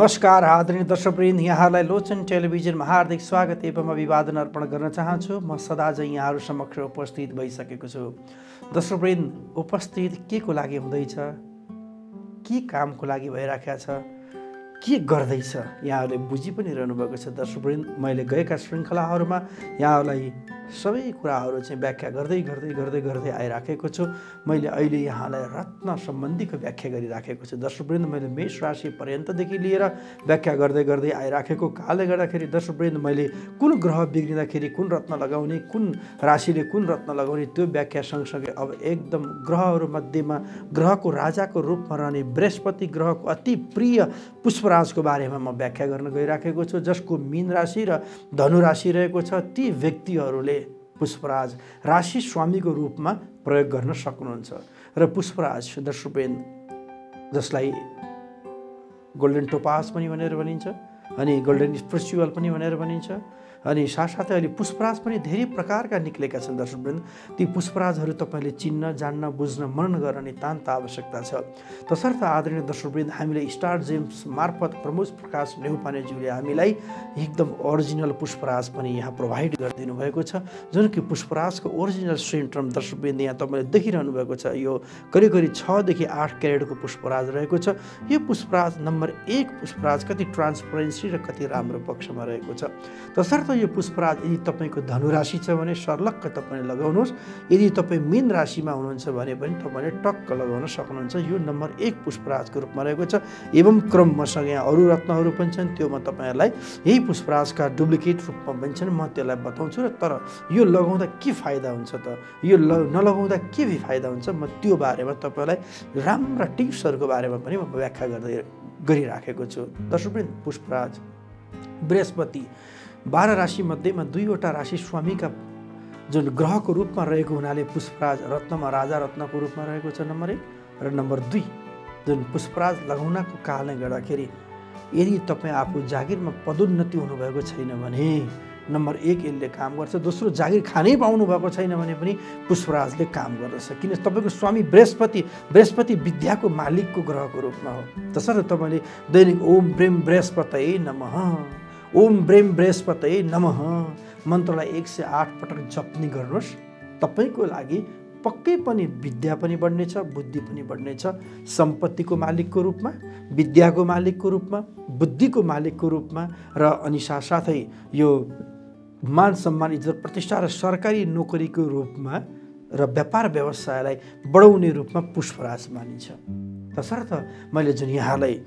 नमस्कार आदरणीय दर्शकवृन्द, यहाँलाई लोचन टेलिभिजनमा हार्दिक स्वागत एवं अभिवादन अर्पण गर्न चाहन्छु। म सदा चाहिँ यहाँहरू समक्ष उपस्थित भइसकेको छु। दर्शकवृन्द, उपस्थित के को लागि हुँदैछ, के कामको लागि भइराखेको छ, के गर्दैछ यहाँहरूले बुझि पनि रहनु भएको छ। दर्शकवृन्द, मैले गएका श्रृङ्खलाहरूमा यहाँहरूलाई सबै कुराहरू चाहिँ व्याख्या गर्दै आइराखेको छु। मैले अहिले यहाँलाई रत्न सम्बन्धीको व्याख्या गरिराखेको छु। दर्शकवृन्द, मैले मेष राशि पर्यन्तदेखि लिएर व्याख्या गर्दै आइराखेको कारणले गर्दाखेरि दर्शकवृन्द, मैले कुन ग्रह बिग्रिँदाखेरि कुन रत्न लगाउने, कुन राशिले कुन रत्न लगाउने, त्यो व्याख्या सँगसँगै अब एकदम ग्रहहरूमध्येमा ग्रहको राजाको रूपमा रहने बृहस्पति ग्रहको अति प्रिय पुष्पराजको बारेमा म व्याख्या गर्न गइराखेको छु, जसको मीन राशि र धनु राशि रहेको छ। ती व्यक्तिहरूले पुष्पराज राशि स्वामीको रूपमा प्रयोग गर्न सक्नुहुन्छ। र पुष्पराज दर्शकवृन्द, जसलाई गोल्डन टोपाज पनि भनेर भनिन्छ अनि गोल्डन स्पिरिचुअल पनि भनेर भनिन्छ, अनि साथसाथै अहिले पुष्पराज पनि धेरै प्रकारका निक्लेका छन्। दर्शकवृन्द, ती पुष्पराजहरू तपाईँले चिन्न, जान्न, बुझ्न, मनन गर्न नितान्त आवश्यकता छ। तसर्थ आदरणीय दर्शकवृन्द, हामीले स्टार जेम्स मार्फत प्रमोद प्रकाश नेउपानेज्यूले हामीलाई एकदम ओरिजिनल पुष्पराज पनि यहाँ प्रोभाइड गरिदिनु भएको छ, जुन कि पुष्पराजको ओरिजिनल सेन्ट्रम दर्शकवृन्द यहाँ तपाईँले देखिरहनु भएको छ। यो करिब 6 देखि 8 क्यारेटको पुष्पराज रहेको छ। यो पुष्पराज नम्बर 1 पुष्पराज कति ट्रान्सपरेन्सी र कति राम्रो पक्षमा रहेको छ। तसर्थ यो पुष्पराज यदि तपाईँको धनु राशि छ भने सर्लक्क तपाईँले लगाउनुहोस्। यदि तपाईँ मीन राशिमा हुनुहुन्छ भने पनि तपाईँले टक्क लगाउन सक्नुहुन्छ। यो नम्बर 1 पुष्पराजको रूपमा रहेको छ। एवं क्रमसँग यहाँ अरू रत्नहरू पनि छन्, त्यो म तपाईँहरूलाई यही पुष्पराजका डुप्लिकेट रूपमा भन्छन्, म त्यसलाई बताउँछु। र तर यो लगाउँदा के फाइदा हुन्छ त, यो नलगाउँदा के फाइदा हुन्छ, म त्यो बारेमा तपाईँलाई राम्रा टिप्सहरूको बारेमा पनि म व्याख्या गरिराखेको छु। दर्शकवृन्द, पुष्पराज बृहस्पति 12 राशि मध्येमा 2वटा राशि स्वामीका जुन ग्रहको रूपमा रहेको हुनाले पुष्पराज रत्नमा राजा रत्नको रूपमा रहेको छ नम्बर 1 र नम्बर 2। जुन पुष्पराज लगाउनको कारणले गर्दाखेरि यदि तपाईँ आफू जागिरमा पदोन्नति हुनुभएको छैन भने नम्बर 1 यसले काम गर्छ। दोस्रो, जागिर खानै पाउनु भएको छैन भने पनि पुष्पराजले काम गर्दछ, किन तपाईँको स्वामी बृहस्पति विद्याको मालिकको ग्रहको रूपमा हो। तसर्थ तपाईँले दैनिक ओम ब्रेम बृहस्पतये नमः, ओम ब्रेम बृहस्पतये नमः मन्त्रलाई 108 पटक जप्ने गर्नुहोस्। तपाईँको लागि पक्कै पनि विद्या पनि बढ्नेछ, बुद्धि पनि बढ्नेछ। सम्पत्तिको मालिकको रूपमा, विद्याको मालिकको रूपमा, बुद्धिको मालिकको रूपमा र अनि साथसाथै यो मान सम्मान, इज्जत, प्रतिष्ठा र सरकारी नोकरीको रूपमा र व्यापार व्यवसायलाई बढाउने रूपमा पुष्पराज मानिन्छ। तसर्थ मैले जुन यहाँलाई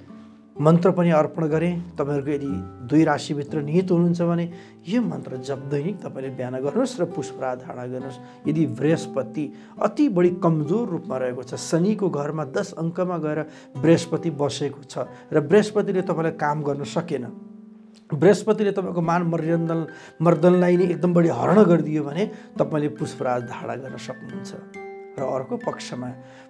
मन्त्र पनि अर्पण गरेँ, तपाईँहरूको यदि 2 राशिभित्र निहित हुनुहुन्छ भने यो मन्त्र जप दैनिक तपाईँले बिहान गर्नुहोस् र पुष्पराज धारणा गर्नुहोस्। यदि बृहस्पति अति बढी कमजोर रूपमा रहेको छ, शनिको घरमा 10 अङ्कमा गएर बृहस्पति बसेको छ र बृहस्पतिले तपाईँलाई काम गर्न सकेन, बृहस्पतिले तपाईँको मान मर्दनलाई नै एकदम बढी हरण गरिदियो भने तपाईँले पुष्पराज धारणा गर्न सक्नुहुन्छ। र अर्को पक्षमा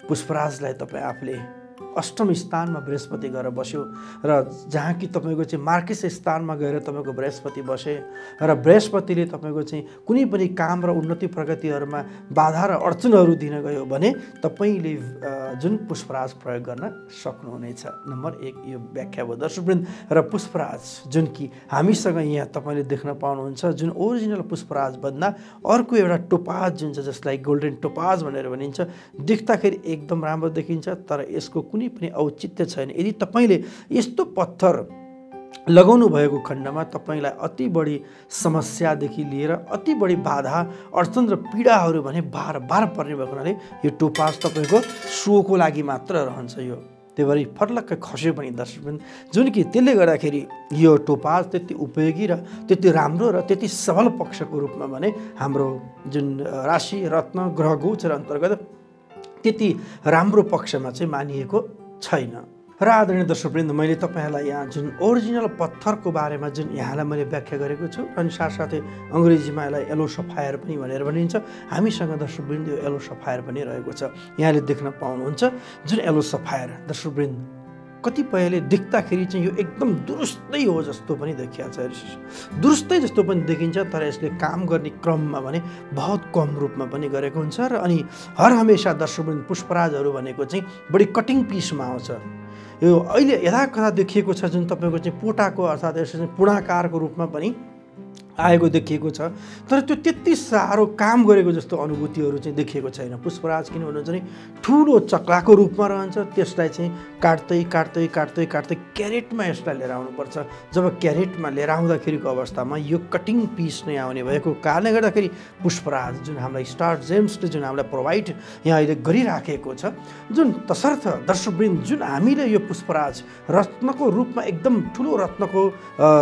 पुष्पराजलाई तपाईँ आफूले अष्टम स्थानमा बृहस्पति गएर बस्यो र जहाँ कि तपाईँको चाहिँ मार्केस स्थानमा गएर तपाईँको बृहस्पति बसे र बृहस्पतिले तपाईँको चाहिँ कुनै पनि काम र उन्नति प्रगतिहरूमा बाधा र अडचनहरू दिन गयो भने तपाईँले जुन पुष्पराज प्रयोग गर्न सक्नुहुनेछ। नम्बर 1 यो व्याख्या भयो दर्शकवृन्द। र पुष्पराज जुन कि हामीसँग यहाँ तपाईँले देख्न पाउनुहुन्छ, जुन ओरिजिनल पुष्पराज भन्दा अर्को एउटा टोपाज जुन छ, जसलाई गोल्डन टोपाज भनेर भनिन्छ, देख्दाखेरि एकदम राम्रो देखिन्छ तर यसको कुनै पनि औचित्य छैन। यदि तपाईँले यस्तो पत्थर लगाउनु भएको खण्डमा तपाईँलाई अति बढी समस्यादेखि लिएर अति बढी बाधा अडचन र पीडाहरू भने बार पर्ने भएको हुनाले यो टोपाज तपाईँको सोको लागि मात्र रहन्छ। यो त्यही भएर फर्लक्क खस्यो पनि दर्शकवृन्द, जुन कि त्यसले गर्दाखेरि यो टोपाज त्यति उपयोगी र त्यति राम्रो र त्यति सबल पक्षको रूपमा भने हाम्रो जुन राशि रत्न ग्रह गोचर अन्तर्गत त्यति राम्रो पक्षमा चाहिँ मानिएको छैन। र आदरणीय दर्शकवृन्द, मैले तपाईँहरूलाई यहाँ जुन ओरिजिनल पत्थरको बारेमा जुन यहाँलाई मैले व्याख्या गरेको छु, अनि साथसाथै अङ्ग्रेजीमा यसलाई येलो सफायर पनि भनेर भनिन्छ। हामीसँग दर्शकवृन्द यो येलो सफायर पनि रहेको छ। यहाँले देख्न पाउनुहुन्छ जुन येलो सफायर दर्शकवृन्द, कतिपयले देख्दाखेरि चाहिँ यो एकदम दुरुस्तै हो जस्तो पनि देखिया छ, दुरुस्तै जस्तो पनि देखिन्छ, तर यसले काम गर्ने क्रममा भने बहुत कम रूपमा पनि गरेको हुन्छ। र अनि हर हमेसा दर्शकवृन्द पुष्पराजहरू भनेको चाहिँ बढी कटिङ पिसमा आउँछ। यो अहिले यथाकथा देखिएको छ, जुन तपाईँको चाहिँ पोटाको अर्थात् यसो चाहिँ पूर्णाकारको रूपमा पनि आएको देखिएको छ, तर त्यो त्यति साह्रो काम गरेको जस्तो अनुभूतिहरू चाहिँ देखिएको छैन। पुष्पराज किन भन्नुहुन्छ भने ठुलो चक्लाको रूपमा रहन्छ, त्यसलाई चाहिँ काट्दै काट्दै काट्दै काट्दै क्यारेटमा यसलाई लिएर आउनुपर्छ। जब क्यारेटमा लिएर आउँदाखेरिको अवस्थामा यो कटिङ पिस नै आउने भएको कारणले गर्दाखेरि पुष्पराज जुन हामीलाई स्टार जेम्सले जुन हामीलाई प्रोभाइड यहाँ अहिले गरिराखेको छ, जुन तसर्थ दर्शकवृन्द जुन हामीले यो पुष्पराज रत्नको रूपमा एकदम ठुलो रत्नको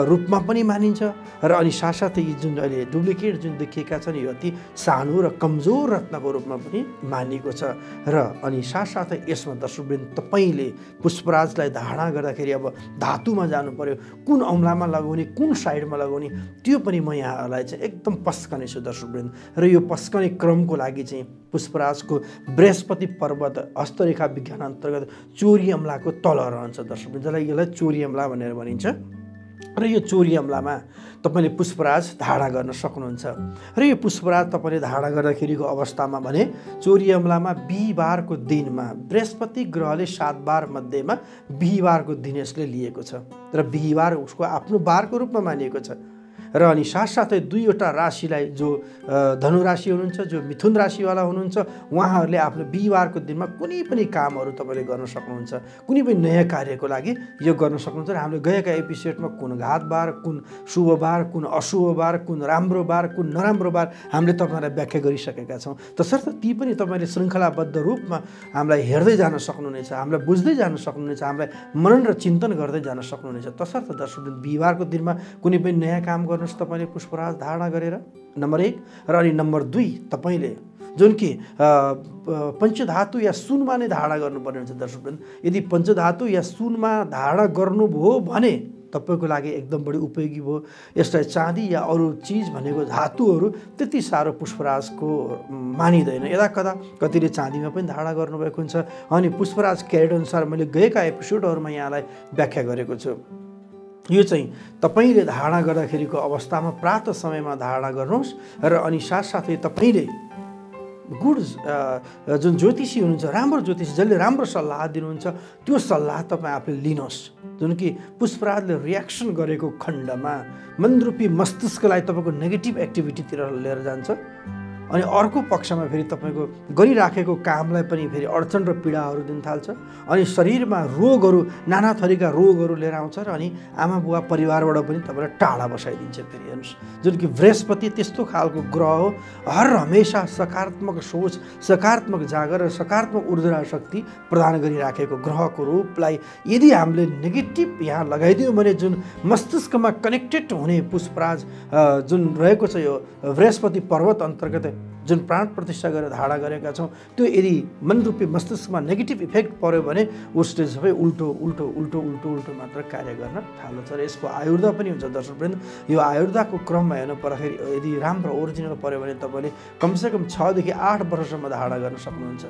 रूपमा पनि मानिन्छ, र अनि साथसाथै जुन अहिले डुप्लिकेट जुन देखिएका छन् यो अति सानो र कमजोर रत्नको रूपमा पनि मानिएको छ। र अनि साथसाथै यसमा दर्शकवृन्द तपाईँले पुष्पराजलाई धारणा गर्दाखेरि अब धातुमा जानु पर्यो, कुन औँलामा लगाउने, कुन साइडमा लगाउने, त्यो पनि म यहाँहरूलाई चाहिँ एकदम पस्कने छु दर्शकवृन्द। र यो पस्कने क्रमको लागि चाहिँ पुष्पराजको बृहस्पति पर्वत हस्तरेखा विज्ञान अन्तर्गत चोरी अम्लाको तल रहन्छ दर्शकवृन्द, जसलाई यसलाई चोरी अम्ला भनेर भनिन्छ। र यो चोरी अम्लामा तपाईँले पुष्पराज धारणा गर्न सक्नुहुन्छ। र यो पुष्पराज तपाईँले धारणा गर्दाखेरिको अवस्थामा भने चोरी अम्लामा बिहिबारको दिनमा बृहस्पति ग्रहले 7 बार मध्येमा बिहिबारको दिन यसले लिएको छ, र बिहिबार उसको आफ्नो बारको रूपमा मानिएको छ। र अनि साथसाथै 2वटा राशिलाई जो धनुराशि हुनुहुन्छ, जो मिथुन राशिवाला हुनुहुन्छ, उहाँहरूले आफ्नो बिहिबारको दिनमा कुनै पनि कामहरू तपाईँले गर्न सक्नुहुन्छ, कुनै पनि नयाँ कार्यको लागि यो गर्न सक्नुहुन्छ। र हामीले गएका एपिसोडमा कुन घात बार, कुन शुभ बार, कुन अशुभ बार, कुन राम्रो बार, कुन नराम्रो बार हामीले तपाईँलाई व्याख्या गरिसकेका छौँ। तसर्थ ती पनि तपाईँले श्रृङ्खलाबद्ध रूपमा हामीलाई हेर्दै जान सक्नुहुनेछ, हामीलाई बुझ्दै जान सक्नुहुनेछ, हामीलाई मनन र चिन्तन गर्दै जान सक्नुहुनेछ। तसर्थ दर्शकवृन्द बिहिबारको दिनमा कुनै पनि नयाँ काम गर्नुहोस् तपाईँले पुष्पराज धारणा गरेर, नम्बर 1। र अनि नम्बर 2 तपाईँले जुन कि पञ्चधातु या सुनमा नै धारणा गर्नुपर्ने हुन्छ दर्शकवृन्द। यदि पञ्चधातु या सुनमा धारणा गर्नुभयो भने तपाईँको लागि एकदम बढी उपयोगी भयो। यसलाई चाँदी या अरू चिज भनेको धातुहरू त्यति साह्रो पुष्पराजको मानिँदैन, यदाकदा कतिले चाँदीमा पनि धारणा गर्नुभएको हुन्छ। अनि पुष्पराज क्यारेट अनुसार मैले गएका एपिसोडहरूमा यहाँलाई व्याख्या गरेको छु। यो चाहिँ तपाईँले धारणा गर्दाखेरिको अवस्थामा प्रातः समयमा धारणा गर्नुहोस्। र अनि साथसाथै तपाईँले गुड जुन ज्योतिषी हुनुहुन्छ, राम्रो ज्योतिषी जसले राम्रो सल्लाह दिनुहुन्छ, त्यो सल्लाह तपाईँ आफूले लिनुहोस्। जुन कि पुष्पराजले रियाक्सन गरेको खण्डमा मनरूपी मस्तिष्कलाई तपाईँको नेगेटिभ एक्टिभिटीतिर लिएर जान्छ, अनि अर्को पक्षमा फेरि तपाईँको गरिराखेको कामलाई पनि फेरि अडचन र पीडाहरू दिन थाल्छ, अनि शरीरमा रोगहरू, नाना थरीका रोगहरू लिएर आउँछ, र अनि आमा बुवा परिवारबाट पनि तपाईँलाई टाढा बसाइदिन्छ। फेरि हेर्नुहोस्, जुन कि बृहस्पति त्यस्तो खालको ग्रह हो, हर हमेसा सकारात्मक सोच, सकारात्मक जागर र सकारात्मक ऊर्जा शक्ति प्रदान गरिराखेको ग्रहको रूपलाई यदि हामीले नेगेटिभ यहाँ लगाइदियौँ भने जुन मस्तिष्कमा कनेक्टेड हुने पुष्पराज जुन रहेको छ, यो बृहस्पति पर्वत अन्तर्गत जुन प्राण प्रतिष्ठा गरेर धारणा गरेका छौँ, त्यो यदि मनरूपी मस्तिष्कमा नेगेटिभ इफेक्ट पर्यो भने उसले सबै उल्टो उल्टो उल्टो उल्टो उल्टो मात्र कार्य गर्न थाल्छ। र यसको आयुर्दा पनि हुन्छ दर्शकवृन्द। यो आयुर्दाको क्रममा हेर्नु पर्दाखेरि यदि राम्रो ओरिजिनल पर्यो भने तपाईँले कमसेकम 6 देखि 8 वर्षसम्म धारणा गर्न सक्नुहुन्छ।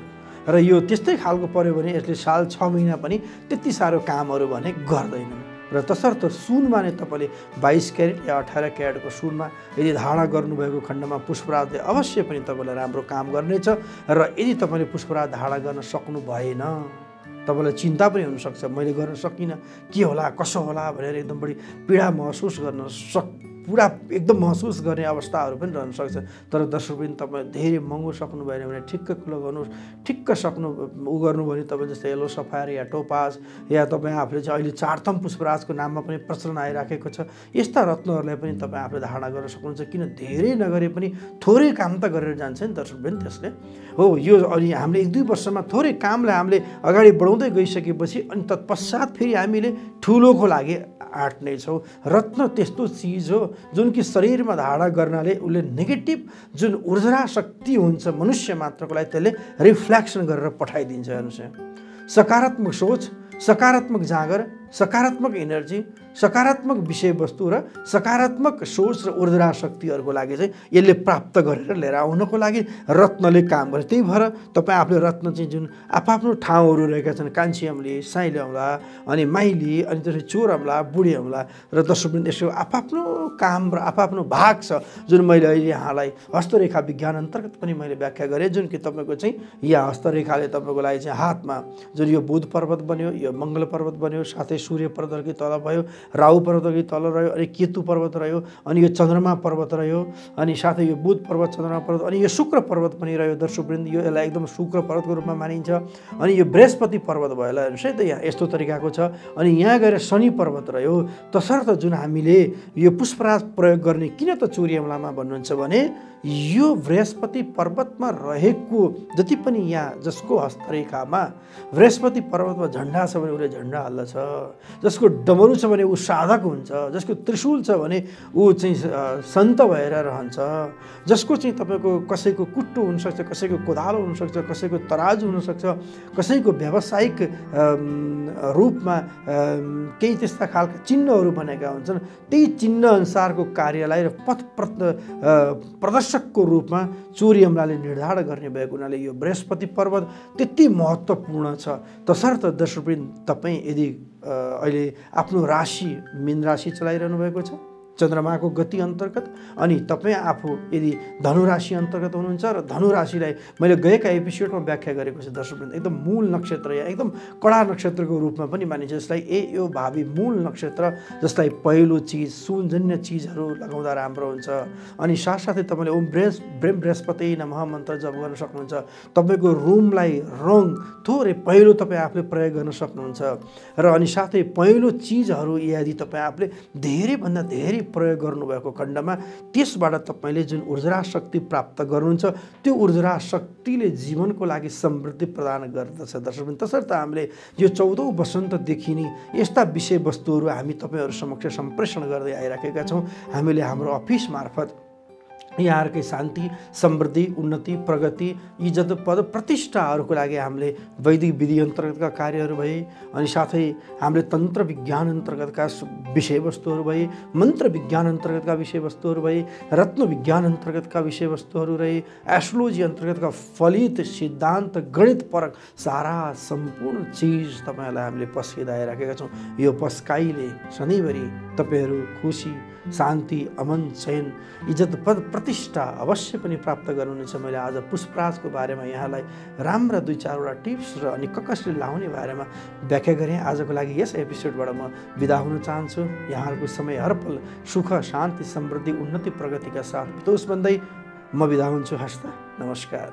र यो त्यस्तै खालको पर्यो भने यसले साल 6 महिना पनि त्यति साह्रो कामहरू भने गर्दैनन्। र तसर्थ सुनमा नै तपाईँले 22 क्यारेट या 18 क्यारेटको सुनमा यदि धारणा गर्नुभएको खण्डमा पुष्पराजले अवश्य पनि तपाईँलाई राम्रो काम गर्नेछ। र यदि तपाईँले पुष्पराज धारणा गर्न सक्नु भएन, तपाईँलाई चिन्ता पनि हुनसक्छ, मैले गर्न सकिनँ, के होला कसो होला भनेर एकदम बढी पीडा महसुस गर्न पुरा एकदम महसुस गर्ने अवस्थाहरू पनि रहन सक्छ। तर दर्शकवृन्द तपाईँ धेरै महँगो सक्नु भएन भने ठिक्क लगाउनुहोस्, ठिक्क सक्नु गर्नु भने तपाईँ जस्तै येलो सफायर या टोपाज या तपाईँ आफूले चाहिँ अहिले चारथम पुष्पराजको नाममा पनि प्रचलन आइराखेको छ, यस्ता रत्नहरूलाई पनि तपाईँ आफूले धारणा गर्न सक्नुहुन्छ। किन धेरै नगरे पनि थोरै काम त गरेर जान्छ नि दर्शकवृन्द त्यसले हो। यो अनि हामीले 1-2 वर्षमा थोरै कामलाई हामीले अगाडि बढाउँदै गइसकेपछि अनि तत्पश्चात फेरि हामीले ठुलोको लागि आँट्नेछौँ। रत्न त्यस्तो चिज हो जुन कि शरीरमा धारणा गर्नाले उसले नेगेटिभ जुन ऊर्जा शक्ति हुन्छ मनुष्य मात्रको लागि त्यसले रिफ्लेक्सन गरेर पठाइदिन्छ। हेर्नुहोस्, सकारात्मक सोच, सकारात्मक जागर सकारात्मक एनर्जी, सकारात्मक विषयवस्तु र सकारात्मक सोच र ऊर्जा शक्तिहरूको लागि चाहिँ यसले प्राप्त गरेर लिएर आउनको लागि रत्नले काम गर्छ। त्यही भएर तपाईँ आफूले रत्न चाहिँ जुन आफ्नो ठाउँहरू रहेका छन्, कान्छी औँली, साइले औँला, अनि माइली, अनि त्यसपछि चोर औँला, बुढी औँला र दर्शकवृन्द यसो आफ्नो काम र आफ्नो भाग छ जुन मैले अहिले यहाँलाई हस्तरेखा विज्ञान अन्तर्गत पनि मैले व्याख्या गरेँ, जुन कि तपाईँको चाहिँ यहाँ हस्तरेखाले तपाईँको लागि चाहिँ हातमा जुन यो बुध पर्वत बन्यो, यो मङ्गल पर्वत बन्यो, साथै सूर्य पर्वतकै तल भयो, राहु पर्वतकै तल रह्यो, अनि केतु पर्वत रह्यो, अनि यो चन्द्रमा पर्वत रह्यो, अनि साथै यो बुध पर्वत, चन्द्रमा पर्वत, अनि यो शुक्र पर्वत पनि रह्यो दर्शकवृन्द। यो यसलाई एकदम शुक्र पर्वतको रूपमा मानिन्छ। अनि यो बृहस्पति पर्वत भयो, यसलाई हेर्नुहोस् है त, यहाँ यस्तो तरिकाको छ। अनि यहाँ गएर शनि पर्वत रह्यो। तसर्थ जुन हामीले यो पुष्पराज प्रयोग गर्ने किन त चोरी औँलामा भन्नुहुन्छ भने यो बृहस्पति पर्वतमा रहेको जति पनि यहाँ जसको हस्तरेखामा बृहस्पति पर्वतमा झन्डा छ भने उसले झन्डा हाल्दछ, जसको डमरू छ भने ऊ साधक हुन्छ, जसको त्रिशूल छ भने ऊ चाहिँ सन्त भएर रहन्छ, जसको चाहिँ तपाईँको कसैको कुट्टो हुनसक्छ, कसैको कोदालो हुनसक्छ, कसैको तराजु हुनसक्छ, कसैको व्यावसायिक रूपमा केही त्यस्ता खालका चिन्हहरू बनेका हुन्छन्। त्यही चिन्ह अनुसारको कार्यलाई र पथ प्रदर्शकको रूपमा चोरी औँलाले निर्धारण गर्ने भएको हुनाले यो बृहस्पति पर्वत त्यति महत्त्वपूर्ण छ। तसर्थ दर्शकवृन्द, तपाईँ यदि अहिले आफ्नो राशि मीन राशि चलाइरहनु भएको छ चन्द्रमाको गति अन्तर्गत, अनि तपाईँ आफू यदि धनु राशि अन्तर्गत हुनुहुन्छ र धनु राशिलाई मैले गएका एपिसोडमा व्याख्या गरेको छु दर्शकवृन्द, एकदम मूल नक्षत्र या एकदम कडा नक्षत्रको रूपमा पनि मानिन्छ, जसलाई यो भावी मूल नक्षत्र, जसलाई पहिलो चिज सुनजन्य चिजहरू लगाउँदा राम्रो हुन्छ। अनि साथसाथै तपाईँले ओम बृहस्पति नमः मन्त्र जप गर्न सक्नुहुन्छ। तपाईँको रुमलाई रङ थोरै पहिलो तपाईँ आफूले प्रयोग गर्न सक्नुहुन्छ र अनि साथै पहिलो चिजहरू यदि तपाईँ आफूले धेरैभन्दा धेरै प्रयोग गर्नुभएको खण्डमा त्यसबाट तपाईँले जुन ऊर्जा शक्ति प्राप्त गर्नुहुन्छ त्यो ऊर्जा शक्तिले जीवनको लागि समृद्धि प्रदान गर्दछ दर्शकवृन्द। तसर्थ हामीले यो 14औं वसन्तदेखि नै यस्ता विषयवस्तुहरू हामी तपाईँहरू समक्ष सम्प्रेषण गर्दै आइराखेका छौँ। हामीले हाम्रो अफिस मार्फत यहाँहरूकै शान्ति, समृद्धि, उन्नति, प्रगति, इज्जत, पद, प्रतिष्ठाहरूको लागि हामीले वैदिक विधि अन्तर्गतका कार्यहरू भए, अनि साथै हामीले तन्त्र विज्ञान अन्तर्गतका विषयवस्तुहरू भए, मन्त्र विज्ञान अन्तर्गतका विषयवस्तुहरू भए, रत्न विज्ञान अन्तर्गतका विषयवस्तुहरू रहे, एस्ट्रोलोजी अन्तर्गतका फलित सिद्धान्त गणितपरक सारा सम्पूर्ण चिज तपाईँहरूलाई हामीले पस्किँदाइराखेका छौँ। यो पस्काइले सधैँभरि तपाईँहरू खुसी, शान्ति, अमन, चयन, इज्जत, पद, प्रतिष्ठा अवश्य पनि प्राप्त गर्नुहुनेछ। मैले आज पुष्पराजको बारेमा यहाँलाई राम्रा 2-4वटा टिप्स र अनि कसले लाउने बारेमा व्याख्या गरेँ। आजको लागि यस एपिसोडबाट म बिदा हुन चाहन्छु। यहाँहरूको समय हरपल सुख, शान्ति, समृद्धि, उन्नति, प्रगतिका साथ बितोस् भन्दै म बिदा हुन्छु। हस्त नमस्कार।